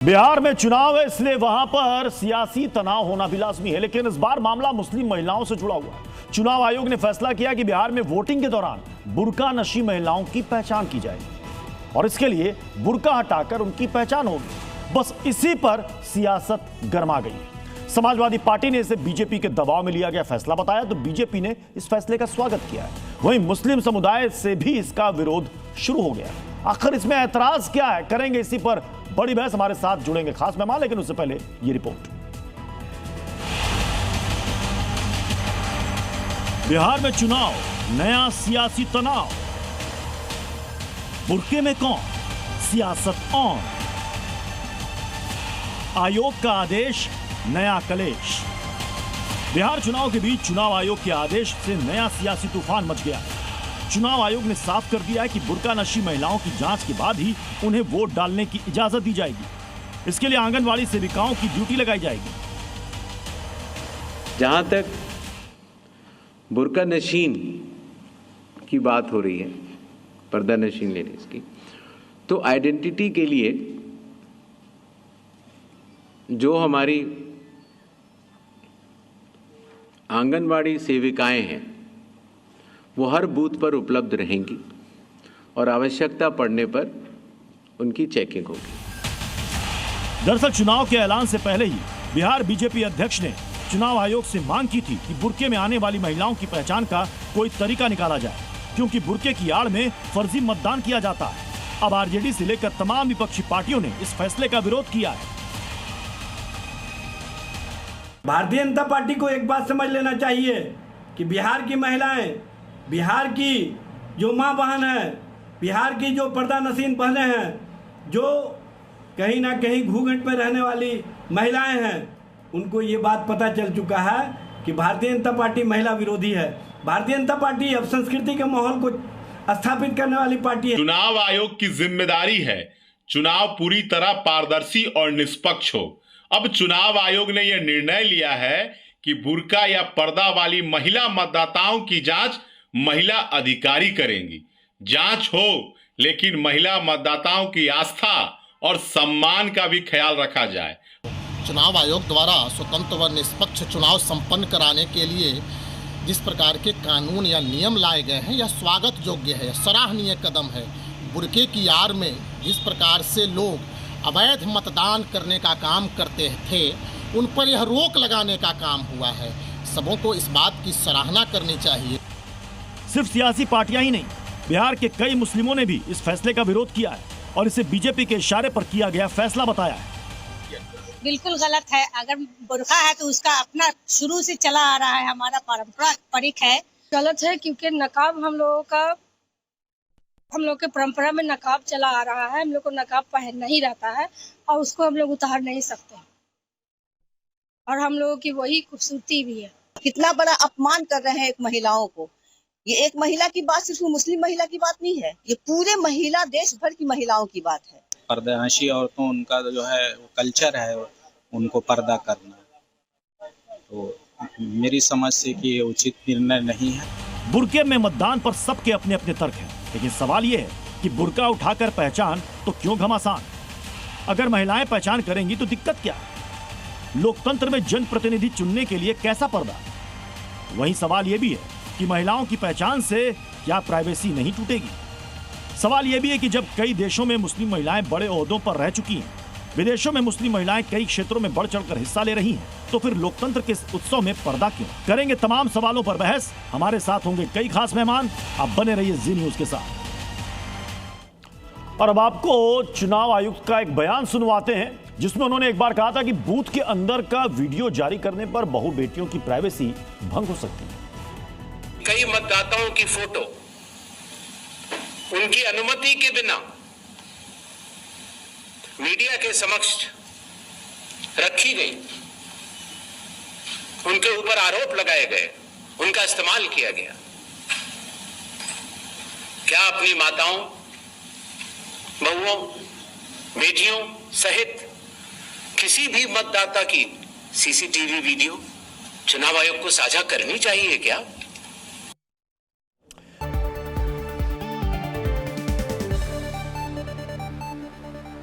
बिहार में चुनाव है, इसलिए वहां पर सियासी तनाव होना भी लाजमी है, लेकिन इस बार मामला मुस्लिम महिलाओं से जुड़ा हुआ है। चुनाव आयोग ने फैसला किया कि बिहार में वोटिंग के दौरान बुर्का नशी महिलाओं की पहचान की जाएगी और इसके लिए बुर्का हटाकर उनकी पहचान होगी। बस इसी पर सियासत गर्मा गई। समाजवादी पार्टी ने इसे बीजेपी के दबाव में लिया गया फैसला बताया तो बीजेपी ने इस फैसले का स्वागत किया है। वहीं मुस्लिम समुदाय से भी इसका विरोध शुरू हो गया। आखिर इसमें ऐतराज क्या है, करेंगे इसी पर बड़ी बहस। हमारे साथ जुड़ेंगे खास मेहमान, लेकिन उससे पहले ये रिपोर्ट। बिहार में चुनाव, नया सियासी तनाव। बुर्के में कौन, सियासत ऑन। आयोग का आदेश, नया कलेश। बिहार चुनाव के बीच चुनाव आयोग के आदेश से नया सियासी तूफान मच गया। चुनाव आयोग ने साफ कर दिया है कि बुर्का नशी महिलाओं की जांच के बाद ही उन्हें वोट डालने की इजाजत दी जाएगी। इसके लिए आंगनवाड़ी सेविकाओं की ड्यूटी लगाई जाएगी। जहां तक बुर्का नशीन की बात हो रही है, पर्दा नशीन लेडीज की, तो आइडेंटिटी के लिए जो हमारी आंगनवाड़ी सेविकाएं हैं वो हर बूथ पर उपलब्ध रहेंगी और आवश्यकता पड़ने पर उनकी चेकिंग होगी। दरअसल चुनाव के ऐलान से पहले ही बिहार बीजेपी अध्यक्ष ने चुनाव आयोग से मांग की थी कि बुर्के में आने वाली महिलाओं की पहचान का कोई तरीका निकाला जाए, क्योंकि बुर्के की आड़ में फर्जी मतदान किया जाता है। अब आरजेडी से लेकर तमाम विपक्षी पार्टियों ने इस फैसले का विरोध किया है। भारतीय जनता पार्टी को एक बात समझ लेना चाहिए कि बिहार की महिलाएं, बिहार की जो माँ बहन है, बिहार की जो पर्दा नसीन पहने हैं, जो कहीं ना कहीं घूंघट में रहने वाली महिलाएं हैं, उनको ये बात पता चल चुका है कि भारतीय जनता पार्टी महिला विरोधी है। भारतीय जनता पार्टी अब संस्कृति के माहौल को स्थापित करने वाली पार्टी है। चुनाव आयोग की जिम्मेदारी है चुनाव पूरी तरह पारदर्शी और निष्पक्ष हो। अब चुनाव आयोग ने यह निर्णय लिया है कि बुर्का या पर्दा वाली महिला मतदाताओं की जांच महिला अधिकारी करेंगी। जांच हो, लेकिन महिला मतदाताओं की आस्था और सम्मान का भी ख्याल रखा जाए। चुनाव आयोग द्वारा स्वतंत्र व निष्पक्ष चुनाव संपन्न कराने के लिए जिस प्रकार के कानून या नियम लाए गए हैं, यह स्वागत योग्य है, सराहनीय कदम है। बुर्के की आड़ में जिस प्रकार से लोग अवैध मतदान करने का काम करते थे, उन पर यह रोक लगाने का काम हुआ है। सबों को इस बात की सराहना करनी चाहिए। सिर्फ सियासी पार्टियां ही नहीं, बिहार के कई मुस्लिमों ने भी इस फैसले का विरोध किया है और इसे बीजेपी के इशारे पर किया गया फैसला बताया है। बिल्कुल गलत है। अगर बुर्का है तो उसका अपना शुरू से चला आ रहा है, हमारा पारंपरिक है। गलत है क्योंकि नकाब हम लोग के परंपरा में नकाब चला आ रहा है। हम लोग को नकाब पहनना ही रहता है और उसको हम लोग उतार नहीं सकते, और हम लोगों की वही खूबसूरती भी है। कितना बड़ा अपमान कर रहे हैं एक महिलाओं को। ये एक महिला की बात, सिर्फ मुस्लिम महिला की बात नहीं है, ये पूरे महिला देश भर की महिलाओं की बात है। पर्दानशी औरतों, उनका जो है कल्चर है उनको पर्दा करना, तो मेरी समझ से कि ये उचित निर्णय नहीं है। बुर्के में मतदान पर सबके अपने अपने तर्क हैं, लेकिन सवाल ये है कि बुर्का उठाकर पहचान तो क्यों घमासान। अगर महिलाएं पहचान करेंगी तो दिक्कत क्या है? लोकतंत्र में जनप्रतिनिधि चुनने के लिए कैसा पर्दा? वहीं सवाल यह भी है कि महिलाओं की पहचान से क्या प्राइवेसी नहीं टूटेगी? सवाल यह भी है कि जब कई देशों में मुस्लिम महिलाएं बड़े ओहदों पर रह चुकी हैं, विदेशों में मुस्लिम महिलाएं कई क्षेत्रों में बढ़ चढ़कर हिस्सा ले रही हैं, तो फिर लोकतंत्र के उत्सव में पर्दा क्यों? करेंगे तमाम सवालों पर बहस। हमारे साथ होंगे कई खास मेहमान। आप बने रहिए जी न्यूज के साथ। और अब आपको चुनाव आयुक्त का एक बयान सुनवाते हैं, जिसमें उन्होंने एक बार कहा था कि बूथ के अंदर का वीडियो जारी करने पर बहु बेटियों की प्राइवेसी भंग हो सकती है। कई मतदाताओं की फोटो उनकी अनुमति के बिना मीडिया के समक्ष रखी गई, उनके ऊपर आरोप लगाए गए, उनका इस्तेमाल किया गया। क्या अपनी माताओं, बहुओं, बेटियों सहित किसी भी मतदाता की सीसीटीवी वीडियो चुनाव आयोग को साझा करनी चाहिए क्या?